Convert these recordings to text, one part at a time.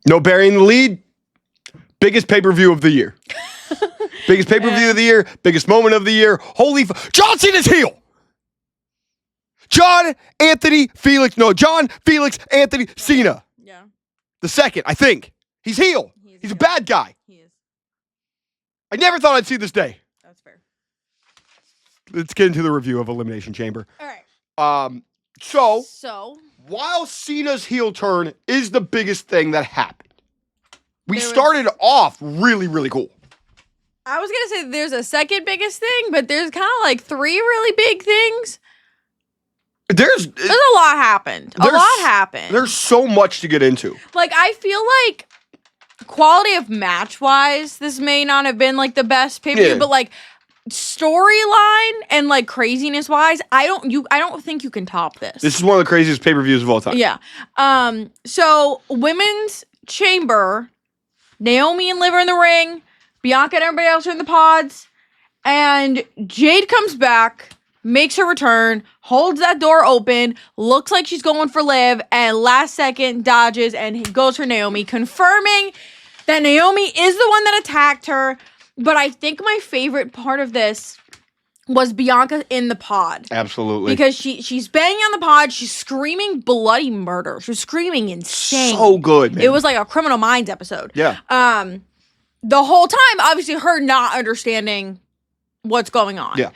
No burying the lead. Biggest pay-per-view of the year. Biggest pay-per-view of the year. Biggest moment of the year. John Cena's heel. John Felix Anthony Cena. Yeah. The second, I think. He's heel. He's a bad guy. He is. I never thought I'd see this day. That's fair. Let's get into the review of Elimination Chamber. All right. So while Cena's heel turn is the biggest thing that happened, we started off really, really cool. I was going to say there's a second biggest thing, but there's kind of like three really big things. There's a lot happened. A lot happened. There's so much to get into. Like, I feel like quality of match-wise, this may not have been like the best pay-per-view, but like storyline and like craziness-wise, I don't think you can top this. This is one of the craziest pay-per-views of all time. Yeah. So Women's Chamber, Naomi and Liv are in the ring, Bianca and everybody else are in the pods, and Jade comes back, makes her return, holds that door open, looks like she's going for Liv, and last second dodges and goes for Naomi, confirming that Naomi is the one that attacked her. But I think my favorite part of this was Bianca in the pod. Absolutely. Because she's banging on the pod, she's screaming bloody murder. She was screaming insane. So good, man. It was like a Criminal Minds episode. Yeah. The whole time, obviously, her not understanding what's going on. Yeah.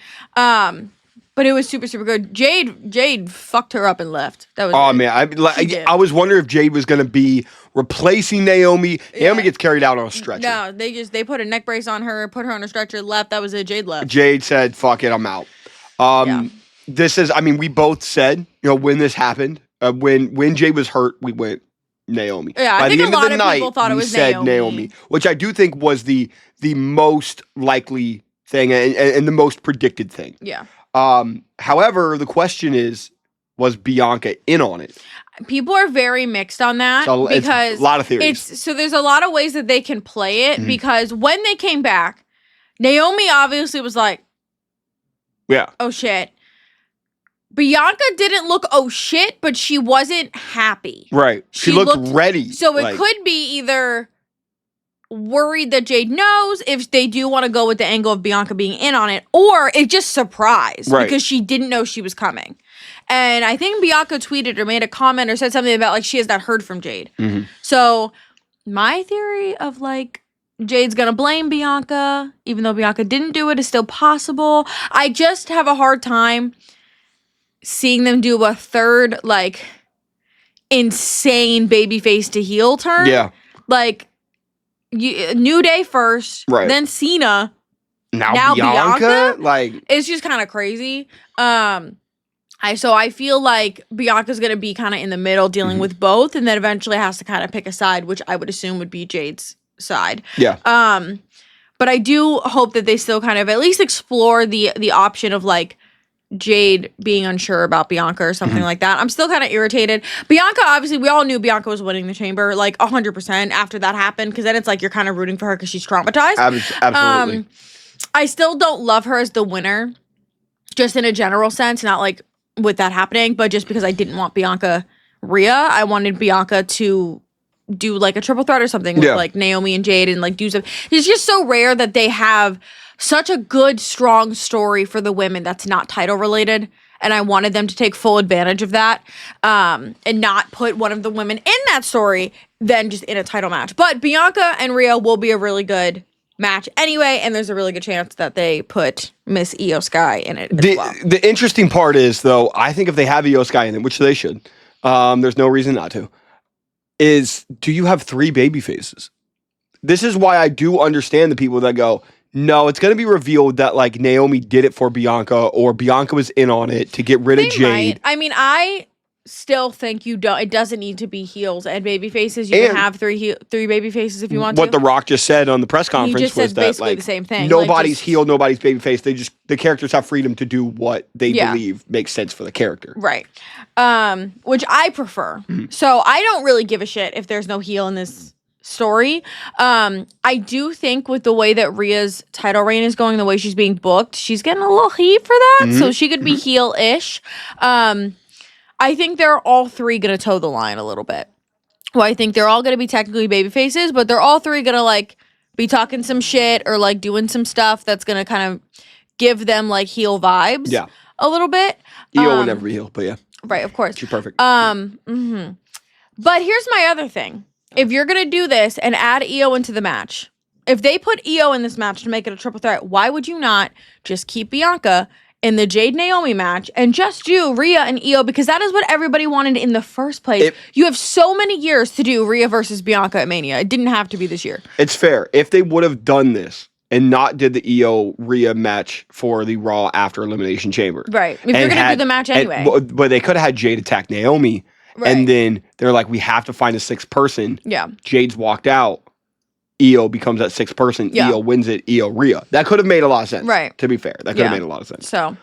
But it was super, super good. Jade fucked her up and left. That was man. I was wondering if Jade was going to be replacing Naomi. Yeah. Naomi gets carried out on a stretcher. No, they put a neck brace on her, put her on a stretcher, left. That was it. Jade left. Jade said, fuck it, I'm out. This is, we both said, when this happened, when Jade was hurt, we went Naomi. Yeah, I think a lot of people thought it was Naomi, which I do think was the most likely thing and the most predicted thing. Yeah. However, the question is, was Bianca in on it? People are very mixed on that because a lot of theories. So there's a lot of ways that they can play it because when they came back, Naomi obviously was like, yeah, oh shit. Bianca didn't look oh shit, but she wasn't happy. Right. She looked ready. So it could be either worried that Jade knows if they do want to go with the angle of Bianca being in on it, or it just surprised because she didn't know she was coming. And I think Bianca tweeted or made a comment or said something about like she has not heard from Jade. So my theory of like Jade's gonna blame Bianca, even though Bianca didn't do it, is still possible. I just have a hard time seeing them do a third like insane babyface to heel turn. Yeah. Like New Day first, then Cena, now Bianca. Like it's just kind of crazy. So I feel like Bianca's gonna be kind of in the middle, dealing with both, and then eventually has to kind of pick a side, which I would assume would be Jade's side. Yeah. But I do hope that they still kind of at least explore the option of like Jade being unsure about Bianca or something like that. I'm still kind of irritated. Bianca, obviously, we all knew Bianca was winning the chamber, like 100% after that happened, because then it's like you're kind of rooting for her because she's traumatized. Absolutely. I still don't love her as the winner, just in a general sense, not like with that happening, but just because I didn't want Bianca Rhea. I wanted Bianca to do like a triple threat or something with like Naomi and Jade and like do something. It's just so rare that they have such a good, strong story for the women that's not title related. And I wanted them to take full advantage of that and not put one of the women in that story then just in a title match. But Bianca and Rhea will be a really good match anyway, and there's a really good chance that they put Miss Io Sky in it as well. The interesting part is, though, I think if they have Io Sky in it, which they should, there's no reason not to, is do you have 3 baby faces? This is why I do understand the people that go, no, it's going to be revealed that like Naomi did it for Bianca or Bianca was in on it to get rid of Jade. I mean, I still think it doesn't need to be heels and baby faces. You can have 3 baby faces if you want to. What The Rock just said on the press conference was that basically like, the same thing. Nobody's heel, nobody's baby face. The characters have freedom to do what they believe makes sense for the character. Right. Which I prefer. So I don't really give a shit if there's no heel in this story. I do think with the way that Rhea's title reign is going, the way she's being booked, she's getting a little heat for that. So she could be heel-ish. I think they're all 3 going to toe the line a little bit. who I think they're all going to be technically baby faces, but they're all three going to like be talking some shit or like doing some stuff that's going to kind of give them like heel vibes. Yeah. A little bit. EO will never be heel, but yeah. Right, of course. She's perfect. But here's my other thing. If you're going to do this and add EO into the match, if they put EO in this match to make it a triple threat, why would you not just keep Bianca in the Jade Naomi match and just do Rhea and EO? Because that is what everybody wanted in the first place. You have so many years to do Rhea versus Bianca at Mania. It didn't have to be this year. It's fair. If they would have done this and not did the EO Rhea match for the Raw after Elimination Chamber. Right. If you're going to do the match anyway. But they could have had Jade attack Naomi. Right. And then they're like, we have to find a sixth person. Yeah. Jade's walked out. EO becomes that sixth person. Yeah. EO wins it. EO Rhea. That could have made a lot of sense. Right. To be fair. That could have made a lot of sense. So,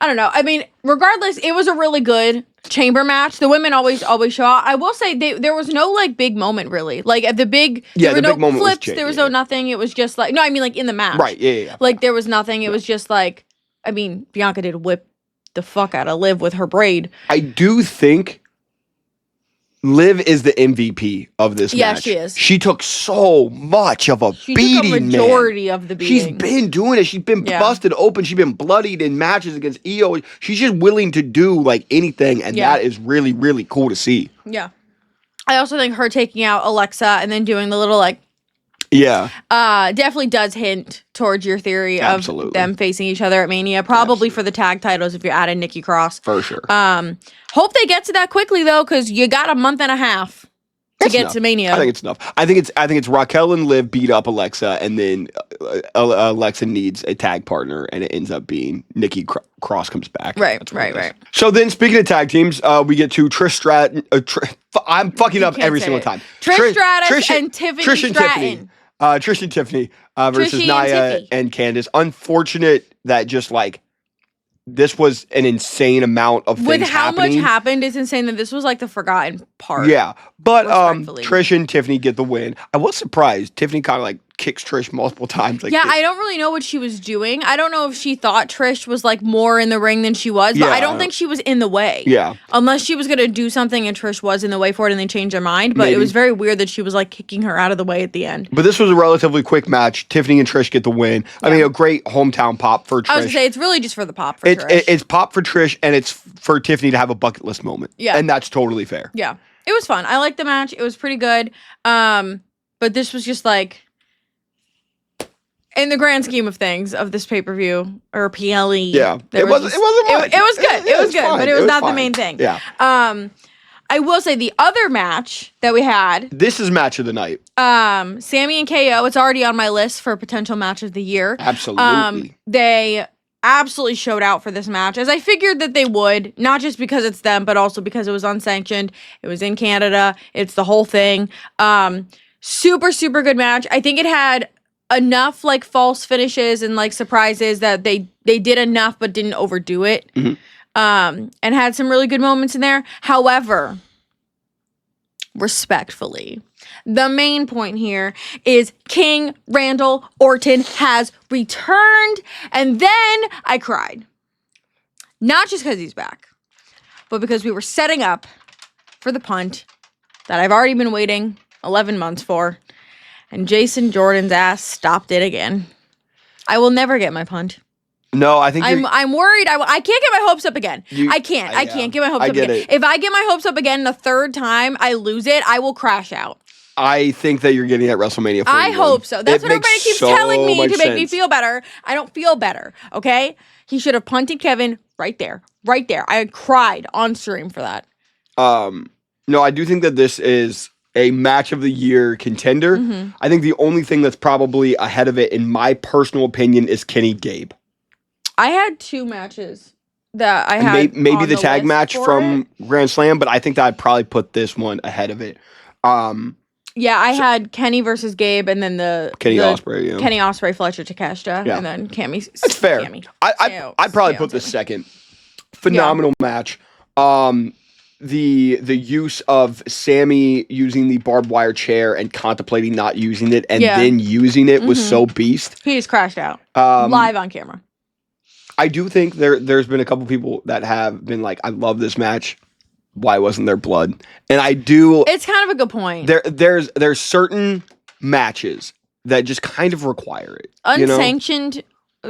I don't know. I mean, regardless, it was a really good chamber match. The women always show out. I will say there was no like big moment really. Like at the big, there were no flips. There was no nothing. It was just like, no, I mean like in the match. Right. Yeah. Like there was nothing. It was just like, I mean, Bianca did whip the fuck out of Liv with her braid. I do think Liv is the MVP of this match. Yeah, she is. She took so much of a beating, She took a majority of the beating. She's been doing it. She's been busted open. She's been bloodied in matches against EO. She's just willing to do like anything, and that is really, really cool to see. Yeah. I also think her taking out Alexa and then doing the little like definitely does hint towards your theory of them facing each other at Mania. Probably for the tag titles if you added Nikki Cross. For sure. Hope they get to that quickly though, because you got a month and a half to get to Mania. I think it's enough. I think it's Raquel and Liv beat up Alexa, and then Alexa needs a tag partner, and it ends up being Nikki Cross comes back. Right. So then, speaking of tag teams, we get to Trish Stratton. I'm fucking up every single time. Trish Stratus and Tiffany Stratton. Trish and Tiffany versus Nia and Candice. Unfortunate that just like this was an insane amount of things with how much happened. It's insane that this was like the forgotten part. Yeah, but Trish and Tiffany get the win. I was surprised. Tiffany kind of like kicks Trish multiple times. Like, I don't really know what she was doing. I don't know if she thought Trish was like more in the ring than she was, but I don't think she was in the way. Yeah. Unless she was going to do something and Trish was in the way for it and they changed their mind. But it was very weird that she was like kicking her out of the way at the end. But this was a relatively quick match. Tiffany and Trish get the win. I mean, a great hometown pop for Trish. I was going to say, it's really just for the pop for Trish. It's pop for Trish, and it's for Tiffany to have a bucket list moment. Yeah. And that's totally fair. Yeah. It was fun. I liked the match. It was pretty good. But this was just like, in the grand scheme of things of this pay-per-view or PLE. Yeah. It wasn't much. It was good. It was good, fine. but it was not the main thing. Yeah. I will say the other match that we had. This is match of the night. Sammy and KO. It's already on my list for potential match of the year. Absolutely. They absolutely showed out for this match, as I figured that they would, not just because it's them, but also because it was unsanctioned. It was in Canada. It's the whole thing. Super, super good match. I think it had enough like false finishes and like surprises that they did enough but didn't overdo it. Mm-hmm. And had some really good moments in there. However, respectfully, the main point here is King Randall Orton has returned, and then I cried. Not just because he's back, but because we were setting up for the punt that I've already been waiting 11 months for. And Jason Jordan's ass stopped it again. I will never get my punt. No, I think I'm worried. I can't get my hopes up again. I can't get my hopes up again. If I get my hopes up again the third time, I lose it. I will crash out. I think that you're getting at WrestleMania 41. I hope so. That's what everybody keeps telling me to make me feel better. I don't feel better, okay? He should have punted Kevin right there. Right there. I cried on stream for that. No, I do think that this is a match of the year contender. Mm-hmm. I think the only thing that's probably ahead of it, in my personal opinion, is Kenny Gabe. I had two matches that I had. Maybe the tag match from Grand Slam, but I think that I'd probably put this one ahead of it. Yeah, I had Kenny versus Gabe, and then Kenny Ospreay, Kenny Ospreay, Fletcher Takeshita, and then Cammy. That's fair. I'd probably put this second. Phenomenal match. The use of Sammy using the barbed wire chair and contemplating not using it and then using it was so beast. He just crashed out live on camera. I do think there's been a couple people that have been like, I love this match. why wasn't there blood? And I do. It's kind of a good point. There's certain matches that just kind of require it. Unsanctioned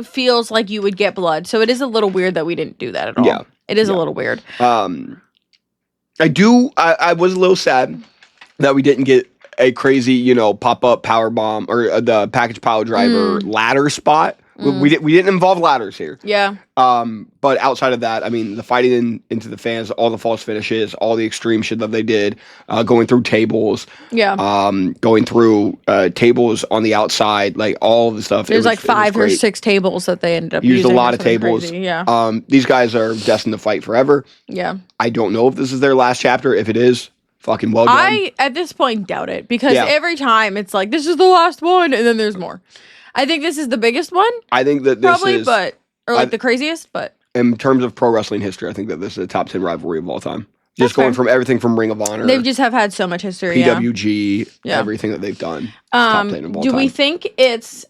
feels like you would get blood, so it is a little weird that we didn't do that at all. Yeah, it is a little weird. I was a little sad that we didn't get a crazy, pop-up power bomb or the package pile driver ladder spot. We didn't involve ladders here. Yeah. But outside of that, I mean, the fighting into the fans, all the false finishes, all the extreme shit that they did, going through tables. Yeah. Going through tables on the outside, like all of the stuff. There's like 5 or 6 tables that they ended up used using a lot of tables. Crazy. Yeah. These guys are destined to fight forever. Yeah. I don't know if this is their last chapter. If it is, fucking well done. I, at this point, doubt it. Because every time it's like, this is the last one, and then there's more. I think this is the biggest one. I think that this probably, is... or like the craziest, but... In terms of pro wrestling history, I think that this is a top 10 rivalry of all time. Just going from everything from Ring of Honor. They just have had so much history, PWG, everything that they've done. Top 10 of all time. Do we think it's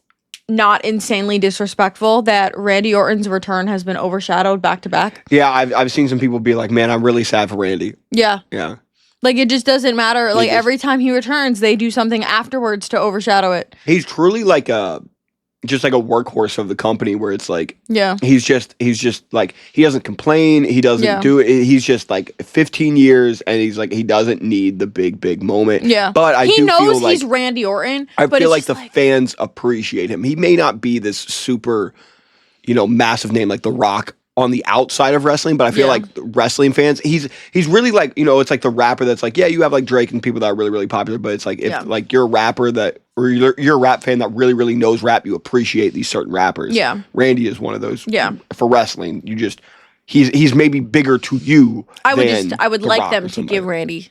not insanely disrespectful that Randy Orton's return has been overshadowed back-to-back? Yeah, I've seen some people be like, man, I'm really sad for Randy. Yeah. Yeah. Like, it just doesn't matter. Like, every time he returns, they do something afterwards to overshadow it. He's truly like just like a workhorse of the company where it's like, he's just like, he doesn't complain. He doesn't do it. He's just like 15 years and he's like, he doesn't need the big moment. Yeah. But he knows feel like he's Randy Orton. I feel like the fans appreciate him. He may not be this super, massive name like The Rock on the outside of wrestling, but I feel like wrestling fans, he's really like, it's like the rapper that's like, you have like Drake and people that are really, really popular, but it's like, if like you're a rapper or you're a rap fan that really, really knows rap, you appreciate these certain rappers. Yeah. Randy is one of those. Yeah. For wrestling, he's maybe bigger to you. I would like them to give Randy.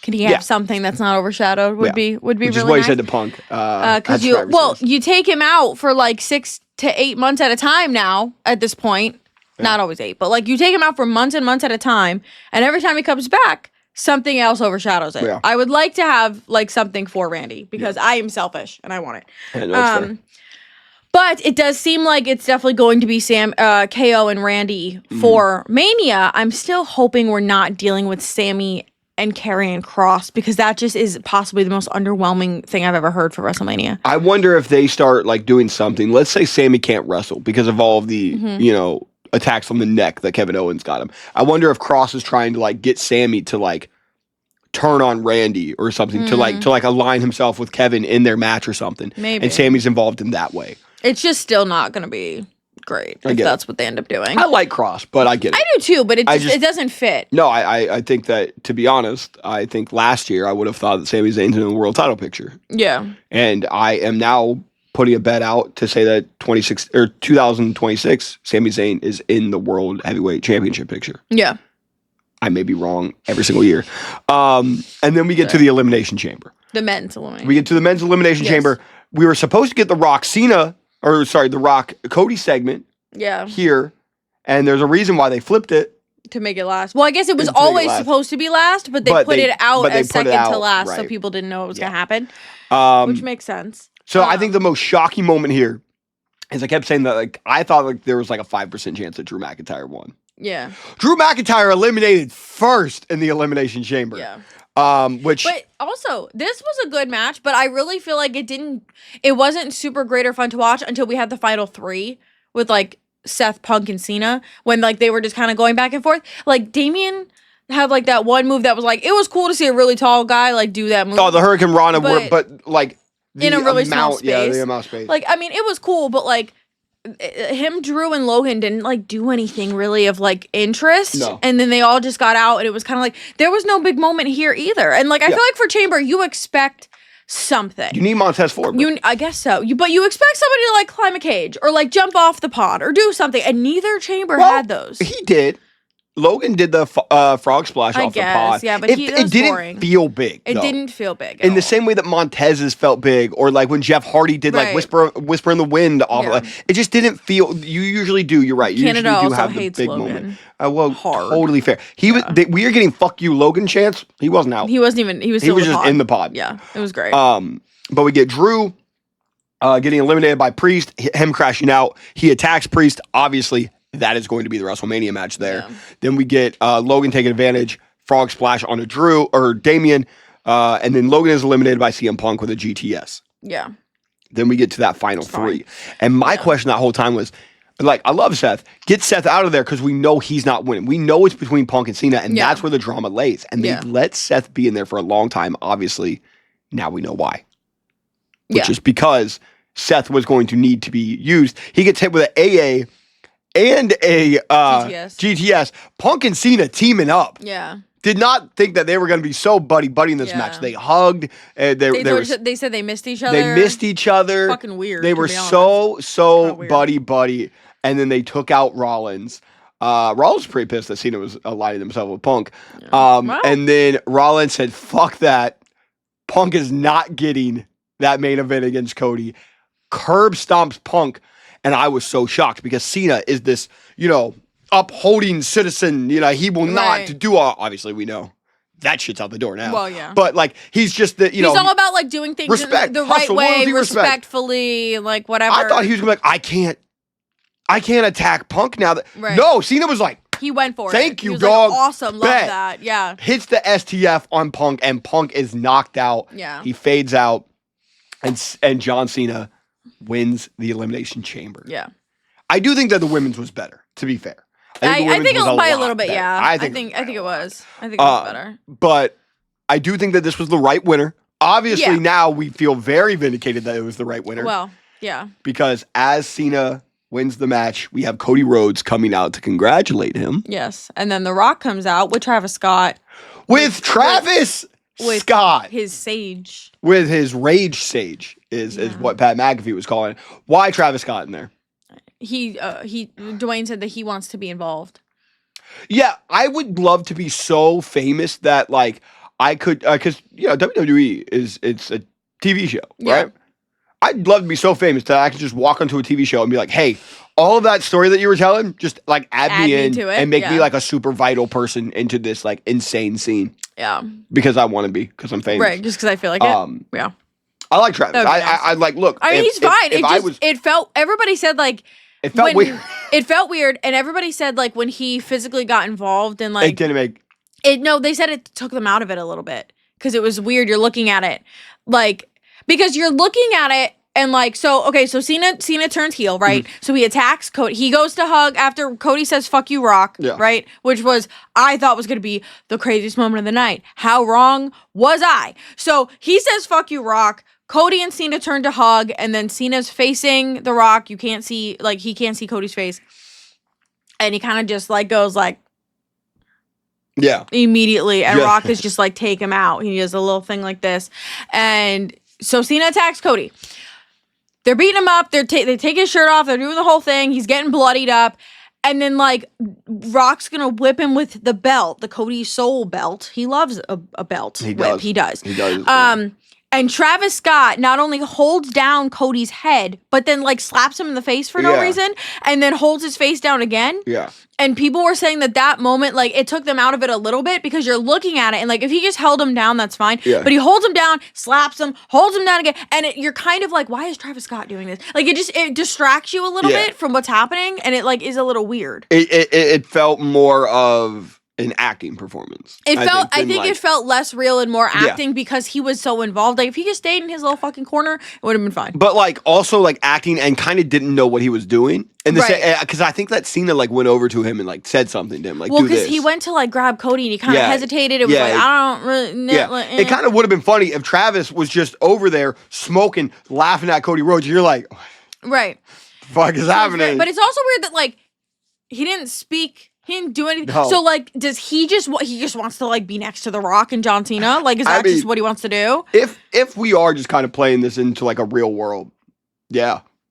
Can he have something that's not overshadowed? Would be Which really is what nice. he said to Punk. Because you take him out for like 6 to 8 months at a time now. At this point. Not always 8, but like you take him out for months and months at a time, and every time he comes back, something else overshadows it. Yeah. I would like to have like something for Randy because I am selfish and I want it. Yeah, no, but it does seem like it's definitely going to be KO and Randy for Mania. I'm still hoping we're not dealing with Sammy and Karrion Kross because that just is possibly the most underwhelming thing I've ever heard for WrestleMania. I wonder if they start like doing something. Let's say Sammy can't wrestle because of all of the attacks from the neck that Kevin Owens got him. I wonder if Kross is trying to like get Sammy to like turn on Randy or something to like align himself with Kevin in their match or something. Maybe. And Sammy's involved in that way. It's just still not going to be great if that's what they end up doing. I like Kross, but I get it. I do too, but it doesn't fit. No, I think that, to be honest, I think last year I would have thought that Sami Zayn's in the world title picture. Yeah. And I am now putting a bet out to say that 2026, Sami Zayn is in the World Heavyweight Championship picture. Yeah. I may be wrong every single year. And then we get to the Elimination Chamber. The men's elimination. We get to the men's Elimination Chamber. We were supposed to get the Rock Cody segment here. And there's a reason why they flipped it. To make it last. Well, I guess it was always supposed to be last, but they put it out as second to last, so people didn't know it was going to happen. Which makes sense. So I think the most shocking moment here is I kept saying that like I thought like there was like a 5% chance that Drew McIntyre won. Yeah. Drew McIntyre eliminated first in the Elimination Chamber. Yeah. But also, this was a good match, but I really feel like it wasn't super great or fun to watch until we had the final 3 with like Seth, Punk, and Cena when like they were just kind of going back and forth. Like Damian had like that one move that was like, it was cool to see a really tall guy like do that move. Oh, the Hurricane Rana, but like in a really small space. Yeah, the amount of space. Like, I mean, it was cool, but like him, Drew, and Logan didn't like do anything really of like interest. No. And then they all just got out, and it was kind of like there was no big moment here either. And like I feel like for Chamber, you expect something. You need Montez Ford. I guess so. But you expect somebody to like climb a cage or like jump off the pod or do something, and neither Chamber had those. He did. Logan did the frog splash off the pod. Yeah, but it didn't feel big. It didn't feel big. In the same way that Montez's felt big, or like when Jeff Hardy did like whisper in the wind off of it. It just didn't feel. You usually do. You're right. You Canada usually do also have the hates big Logan. moment. Totally fair. We are getting fuck you Logan chance. He wasn't out. He wasn't even. He was just in the pod. Yeah, it was great. But we get Drew getting eliminated by Priest. Him crashing out. He attacks Priest. Obviously, that is going to be the WrestleMania match there. Yeah. Then we get Logan taking advantage, frog splash on a Drew or Damian, and then Logan is eliminated by CM Punk with a GTS. Yeah. Then we get to that final three. And my question that whole time was, like, I love Seth. Get Seth out of there because we know he's not winning. We know it's between Punk and Cena, and that's where the drama lays. And they let Seth be in there for a long time. Obviously, now we know why. Which is because Seth was going to need to be used. He gets hit with an AA and a GTS. Punk and Cena teaming up. Yeah. Did not think that they were going to be so buddy in this match. They hugged. They said they missed each other. They missed each other. Fucking weird. They were so buddy. And then they took out Rollins. Rollins was pretty pissed that Cena was aligning himself with Punk. Yeah. And then Rollins said, fuck that. Punk is not getting that main event against Cody. Curb stomps Punk. And I was so shocked because Cena is this, upholding citizen. He will not do all. Obviously, we know that shit's out the door now. Well, yeah. But he's just the, he's all about doing things respect, the hustle, right way, loyalty, respectfully, whatever. I thought he was gonna be I can't attack Punk now. No, Cena was like, he went for it. Thank you, he was dog. Awesome, love that. Yeah. Hits the STF on Punk, and Punk is knocked out. Yeah. He fades out, and John Cena wins the Elimination Chamber. Yeah. I do think that the women's was better. To be fair. I think it was by a little bit, better. yeah. I think it was. I think it was better. But I do think that this was the right winner. Obviously, now we feel very vindicated that it was the right winner. Well, yeah. Because as Cena wins the match, we have Cody Rhodes coming out to congratulate him. Yes. And then The Rock comes out with Travis Scott. With Travis Scott. His sage. With his rage sage is what Pat McAfee was calling it. Why Travis Scott in there? Dwayne said that he wants to be involved. Yeah, I would love to be so famous that I could, because WWE it's a TV show, right? I'd love to be so famous that I could just walk onto a TV show and be like, hey, all of that story that you were telling, just add me in to it, and make me a super vital person into this insane scene. Yeah, because I want to be, because I'm famous, right? Just because I feel like it. Yeah, I like Travis. I look. I mean, he's fine. It felt. Everybody said it felt weird. It felt weird, and everybody said when he physically got involved and it didn't make it. No, they said it took them out of it a little bit because it was weird. You're looking at it because you're looking at it and so Cena turns heel, right? Mm-hmm. So he attacks Cody. He goes to hug after Cody says "fuck you, Rock," right? Which I thought was going to be the craziest moment of the night. How wrong was I? So he says "fuck you, Rock." Cody and Cena turn to hug, and then Cena's facing The Rock. You can't see, he can't see Cody's face. And he kind of just, goes, yeah. Immediately. And Rock is just, take him out. He does a little thing like this. And so Cena attacks Cody. They're beating him up. They take his shirt off. They're doing the whole thing. He's getting bloodied up. And then, Rock's going to whip him with the belt, the Cody Soul belt. He loves a belt. He does. He does. He does. And Travis Scott not only holds down Cody's head, but then slaps him in the face for no reason, and then holds his face down again. Yeah. And people were saying that moment, it took them out of it a little bit because you're looking at it and if he just held him down, that's fine. Yeah. But he holds him down, slaps him, holds him down again, and you're kind of why is Travis Scott doing this? It distracts you a little bit from what's happening, and it is a little weird. It felt more of an acting performance. I think it felt less real and more acting because he was so involved. If he just stayed in his little fucking corner, it would have been fine. But also acting and kind of didn't know what he was doing. And because I think that Cena went over to him and said something to him well, because he went to grab Cody and he kind of hesitated. It was I don't really. It kind of would have been funny if Travis was just over there smoking, laughing at Cody Rhodes. You're like, right, fuck is happening? But it's also weird that he didn't speak. He didn't do anything. No. So, does he just wants to be next to The Rock and John Cena? Is that just what he wants to do? If we are just kind of playing this into a real world,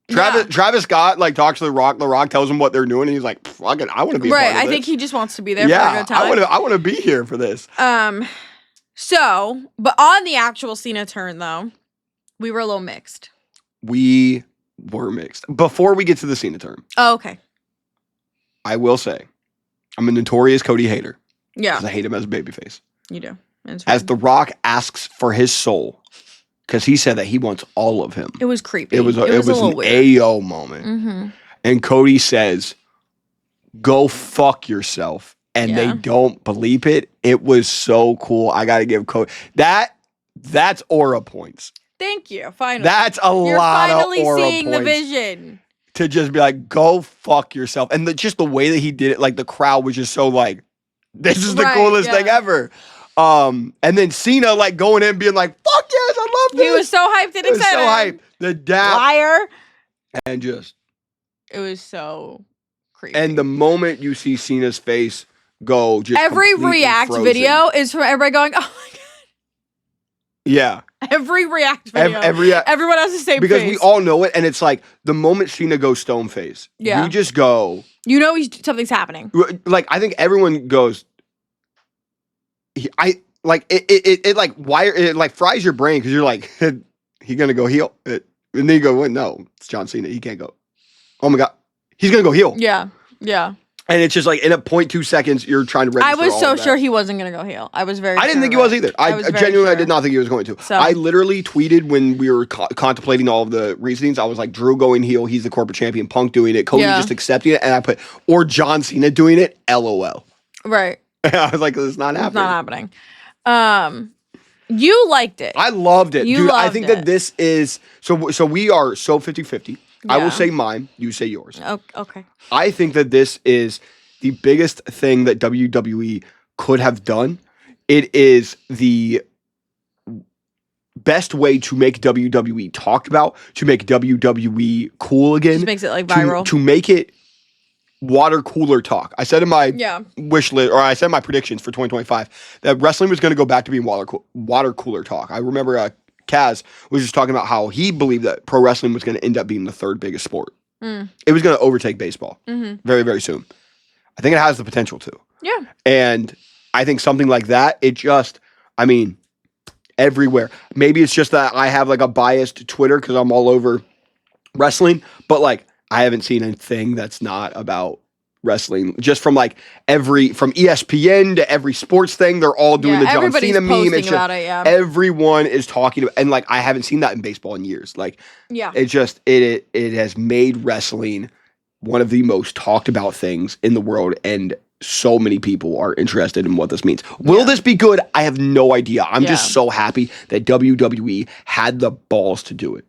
Travis Scott talks to The Rock tells him what they're doing, and he's like, "Fuck it, I want to be right." Part of I think he just wants to be there for a good time. I want to be here for this. So, but on the actual Cena turn though, we were a little mixed. We were mixed before we get to the Cena turn. Oh, okay. I will say, I'm a notorious Cody hater. Yeah. Because I hate him as a babyface. You do. As The Rock asks for his soul, because he said that he wants all of him. It was creepy. It was an AO moment. Mm-hmm. And Cody says, go fuck yourself and they don't bleep it. It was so cool. I got to give Cody that's aura points. Thank you. Finally. That's a You're lot of finally aura seeing points. the vision. To just be like, go fuck yourself. And just the way that he did it, like the crowd was just so like, this is the coolest thing ever. And then Cena like going in being like, fuck yes, I love this. He was so hyped and excited. So hyped. The dap. Liar. And just. It was so creepy. And the moment you see Cena's face go just every React frozen. video is from everybody going, oh my God. Yeah. Every React video. Everyone has the same because face. we all know it. And it's like the moment Cena goes stone face, you just go. You know something's happening. Like, I think everyone goes. It fries your brain because you're like, he gonna go heel, and then you go, well, no, it's John Cena, he can't go. Oh my God, he's gonna go heel. Yeah. And it's just like in a 0.2 seconds, you're trying to register. I was so sure he wasn't gonna go heel. I was very. I didn't think he was either. I genuinely did not think he was going to. So. I literally tweeted when we were contemplating all of the reasonings. I was like, Drew going heel, he's the corporate champion. Punk doing it, Cody just accepting it, and I put or John Cena doing it. LOL. Right. I was like, this is not happening. It's not happening. You liked it. I loved it. Dude, I think it. that this is so we are so 50-50. Yeah. I will say mine, you say yours. Okay. I think that this is the biggest thing that WWE could have done. It is the best way to make WWE talked about, to make WWE cool again. Just makes it like viral. To make it water cooler talk. I said in my wish list, or I said in my predictions for 2025 that wrestling was going to go back to being water cooler talk. I remember Kaz was just talking about how he believed that pro wrestling was going to end up being the third biggest sport. It was going to overtake baseball very, very soon. I think it has the potential to. Yeah. And I think something like that, everywhere. Maybe it's just that I have like a biased Twitter because I'm all over wrestling, but like I haven't seen anything that's not about wrestling. Just from like from ESPN to every sports thing, they're all doing the John Cena meme. It's about it, everyone is talking about, and like I haven't seen that in baseball in years. Like, it's just it has made wrestling one of the most talked about things in the world, and so many people are interested in what this means. Will this be good? I have no idea. I'm just so happy that WWE had the balls to do it.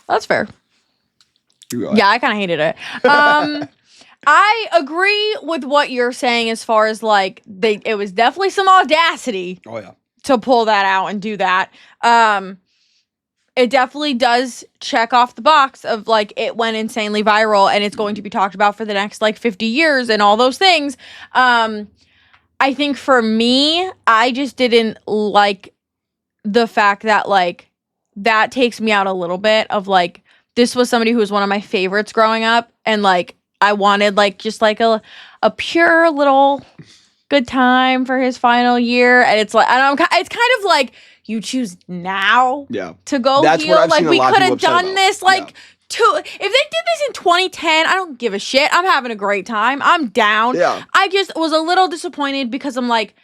That's fair. Yeah, I kind of hated it. I agree with what you're saying as far as like it was definitely some audacity. Oh yeah. To pull that out and do that. It definitely does check off the box of like it went insanely viral and it's going to be talked about for the next like 50 years and all those things. I think for me, I just didn't like the fact that like that takes me out a little bit of like this was somebody who was one of my favorites growing up, and like I wanted like just like a pure little good time for his final year, and it's like it's kind of like you choose now to go heel. Like we could have done this like if they did this in 2010, I don't give a shit. I'm having a great time. I'm down. Yeah. I just was a little disappointed because I'm like,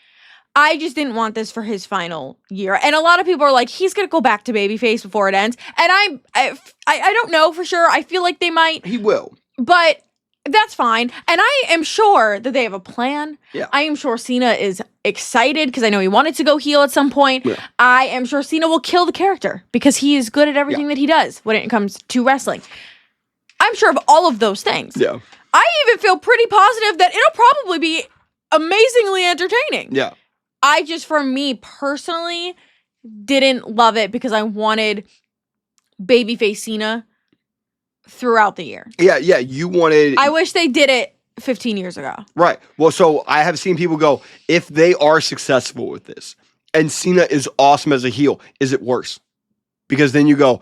I just didn't want this for his final year. And a lot of people are like, he's gonna go back to babyface before it ends. And I don't know for sure. I feel like they might. He will. But that's fine. And I am sure that they have a plan. Yeah. I am sure Cena is excited because I know he wanted to go heel at some point. Yeah. I am sure Cena will kill the character because he is good at everything that he does when it comes to wrestling. I'm sure of all of those things. Yeah. I even feel pretty positive that it'll probably be amazingly entertaining. Yeah. I just, for me personally, didn't love it because I wanted babyface Cena throughout the year. Yeah, you wanted... I wish they did it 15 years ago. Right. Well, so I have seen people go, if they are successful with this, and Cena is awesome as a heel, is it worse? Because then you go,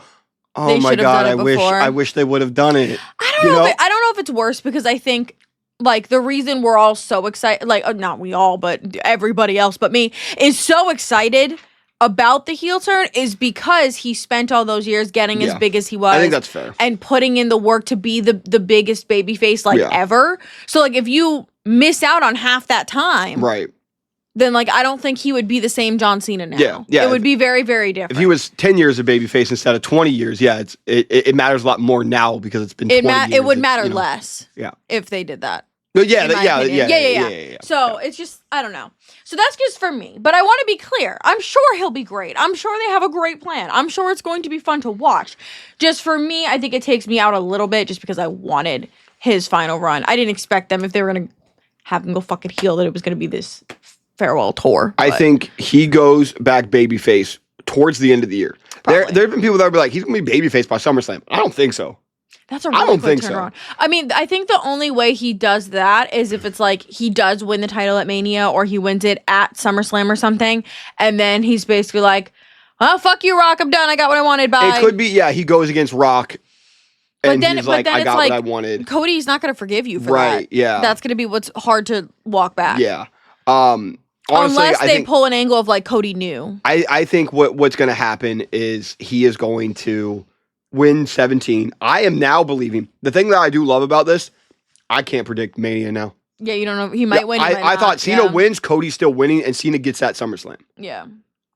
oh my God, I wish they would have done it. I don't know if it's worse because I think like the reason we're all so excited, like not we all, but everybody else but me, is so excited about the heel turn is because he spent all those years getting as big as he was. I think that's fair. And putting in the work to be the biggest babyface ever. So like if you miss out on half that time, right, then like I don't think he would be the same John Cena now. Yeah. It would be very, very different. If he was 10 years of babyface instead of 20 years, it matters a lot more now because it's been 20 years. It would matter less. Yeah. If they did that. No, yeah, in my opinion. Yeah. So it's just, I don't know. So that's just for me. But I want to be clear. I'm sure he'll be great. I'm sure they have a great plan. I'm sure it's going to be fun to watch. Just for me, I think it takes me out a little bit just because I wanted his final run. I didn't expect them, if they were going to have him go fucking heel, that it was going to be this farewell tour. I think he goes back babyface towards the end of the year. There have been people that would be like, he's going to be babyface by SummerSlam. I don't think so. That's a really quick turnaround. I mean, I think the only way he does that is if it's like he does win the title at Mania or he wins it at SummerSlam or something, and then he's basically like, "Oh, fuck you, Rock. I'm done. I got what I wanted." Bye. It could be, he goes against Rock, and he's like, "I got what I wanted." Cody's not going to forgive you for that. Right? Yeah. That's going to be what's hard to walk back. Yeah. Honestly, unless they pull an angle of like Cody knew. I think what's going to happen is he is going to win 17. I am now believing, the thing that I do love about this, I can't predict Mania now. Yeah, you don't know. He might win. I thought Cena wins, Cody's still winning, and Cena gets that SummerSlam. Yeah.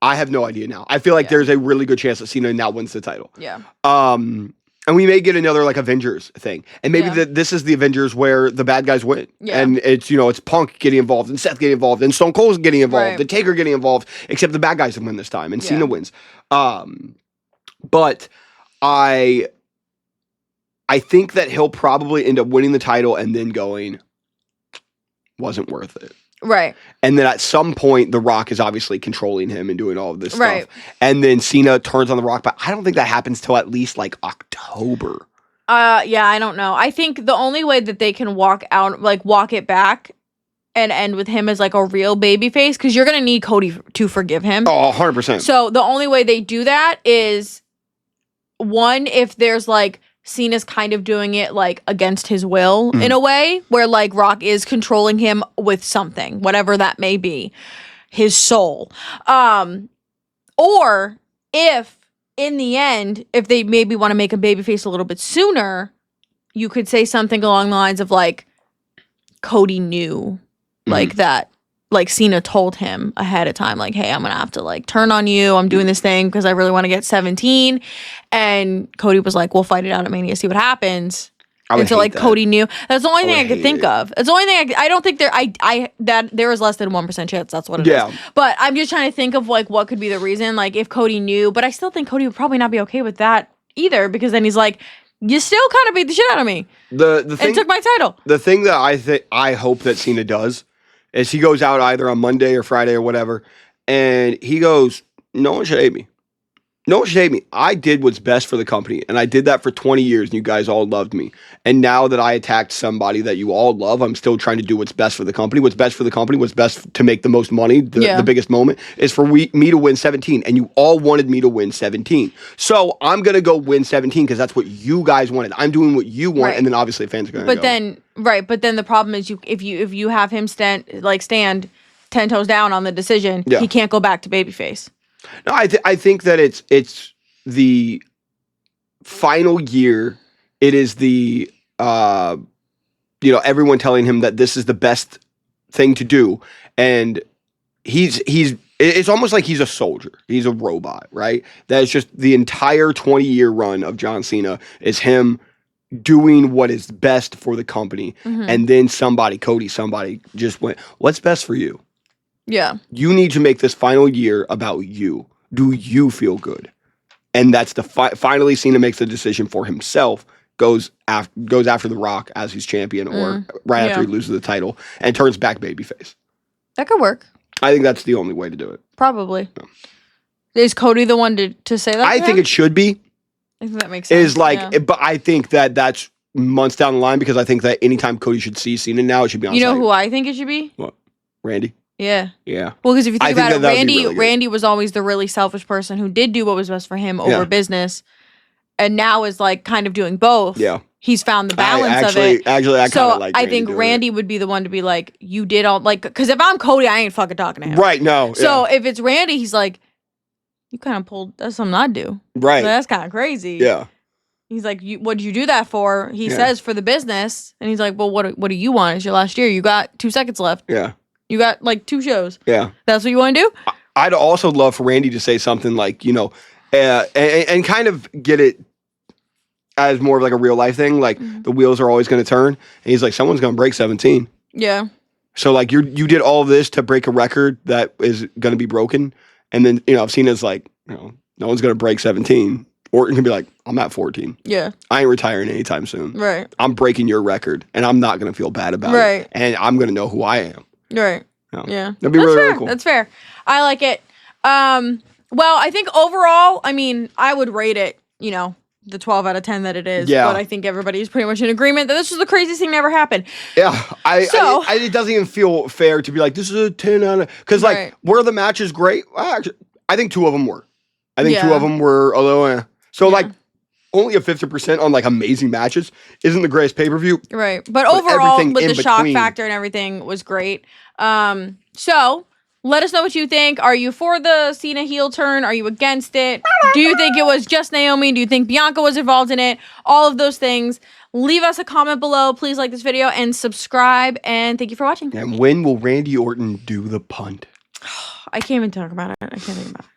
I have no idea now. I feel like there's a really good chance that Cena now wins the title. Yeah. And we may get another like Avengers thing. And maybe this is the Avengers where the bad guys win. Yeah. And it's, it's Punk getting involved and Seth getting involved and Stone Cold's getting involved and Taker getting involved, except the bad guys win this time and Cena wins. But I think that he'll probably end up winning the title and then going, wasn't worth it. Right. And then at some point, The Rock is obviously controlling him and doing all of this stuff. And then Cena turns on The Rock, but I don't think that happens till at least like October. Yeah, I don't know. I think the only way that they can walk it back and end with him as like a real babyface, because you're going to need Cody to forgive him. Oh, 100%. So the only way they do that is, one, if there's like Cena's kind of doing it like against his will in a way, where like Rock is controlling him with something, whatever that may be, his soul. Or if in the end, if they maybe want to make a babyface a little bit sooner, you could say something along the lines of like, Cody knew like that. Like Cena told him ahead of time, like, "Hey, I'm gonna have to like turn on you. I'm doing this thing because I really want to get 17." And Cody was like, "We'll fight it out at Mania, see what happens." And so like Cody knew. That's the only thing I could think of. It's the only thing I don't think that there is less than 1% chance that's what it is. But I'm just trying to think of like what could be the reason. Like if Cody knew, but I still think Cody would probably not be okay with that either, because then he's like, "You still kind of beat the shit out of me. The thing, and took my title." The thing that I hope that Cena does is he goes out either on Monday or Friday or whatever, and he goes, "No one should hate me. No one should hate me. I did what's best for the company, and I did that for 20 years, and you guys all loved me. And now that I attacked somebody that you all love, I'm still trying to do what's best for the company. What's best for the company, what's best to make the most money, the biggest moment, is for me to win 17. And you all wanted me to win 17. So I'm going to go win 17 because that's what you guys wanted. I'm doing what you want, and then obviously fans are going to go. But then the problem is if you have him stand 10 toes down on the decision, he can't go back to babyface. No, I think that it's the final year. It is the everyone telling him that this is the best thing to do, and it's almost like he's a soldier. He's a robot, right? That's just the entire 20-year run of John Cena is him doing what is best for the company, and then Cody just went, "What's best for you? Yeah. You need to make this final year about you. Do you feel good?" And that's finally Cena makes the decision for himself, goes after The Rock as his champion, or right after he loses the title, and turns back babyface. That could work. I think that's the only way to do it. Probably. Yeah. Is Cody the one to say that? I think it should be. I think that makes sense. But I think that's months down the line, because I think that anytime Cody should see Cena now, it should be on. You know who I think it should be? What? Randy? Yeah. Yeah. Well, because if you think about it, Randy was always the really selfish person who did do what was best for him over business, and now is like kind of doing both. Yeah. He's found the balance of it. Actually, I kind of like Randy. I think Randy would be the one to be like, "You did all," like, because if I'm Cody, I ain't fucking talking to him. Right. No. So if it's Randy, he's like, "You kind of pulled. That's something I do. Right. So that's kind of crazy." Yeah. He's like, "What did you do that for?" He says, "For the business." And he's like, "Well, what do you want? It's your last year. You got 2 seconds left. Yeah. You got like 2 shows. Yeah. That's what you want to do?" I'd also love for Randy to say something like, and kind of get it. as more of like a real life thing. Like the wheels are always going to turn. And he's like, someone's going to break 17. Yeah. So like you did all this to break a record that is going to be broken. And then, Cena's like, no one's going to break 17. Orton can be like, I'm at 14. Yeah. I ain't retiring anytime soon. Right. I'm breaking your record, and I'm not going to feel bad about it. And I'm going to know who I am. Right. Yeah. That'd be really cool. That's fair. I like it. Well, I think overall, I mean, I would rate it, the 12 out of 10 that it is. Yeah. But I think everybody's pretty much in agreement that this was the craziest thing that ever happened. Yeah. It doesn't even feel fair to be like, this is a 10 out of... Because, like, were the matches great? Well, actually, I think 2 of them were. I think 2 of them were a little... So, like, only a 50% on, like, amazing matches isn't the greatest pay-per-view. Right. But overall, with the shock factor and everything was great. So... let us know what you think. Are you for the Cena heel turn? Are you against it? Do you think it was just Naomi? Do you think Bianca was involved in it? All of those things. Leave us a comment below. Please like this video and subscribe. And thank you for watching. And when will Randy Orton do the punt? I can't even talk about it. I can't think about it.